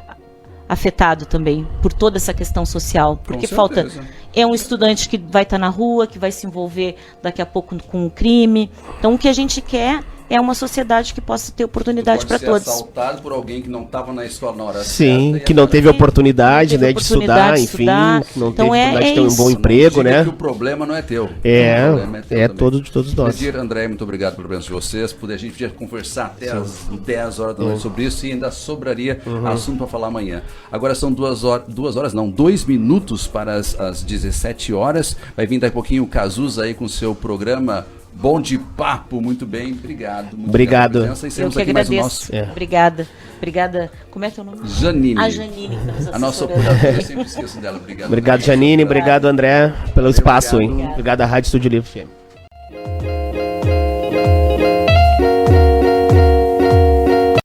afetado também por toda essa questão social. Porque falta... É um estudante que vai estar na rua, que vai se envolver daqui a pouco com o crime. Então, o que a gente quer é uma sociedade que possa ter oportunidade para todos. Pode ser assaltado por alguém que não estava na escola na hora certa. Que não teve oportunidade, né, de estudar, enfim, que não teve oportunidade de ter um bom emprego, né? Que o problema não é teu. É todo de todos nós. André, muito obrigado pela presença de vocês. A gente podia conversar até às 10 horas da noite sobre isso e ainda sobraria assunto para falar amanhã. Agora são 2 minutos para as 17 horas. Vai vir daqui a pouquinho o Cazuza aí com o seu programa Bom de Papo, muito bem, obrigado. Obrigado. Eu que agradeço. Obrigada. Como é teu nome? Janine. A Janine, que nos a nossa operadora, eu sempre esqueço dela. Obrigado, Janine. Obrigado, André, pelo espaço. Obrigado à Rádio Estúdio Livre.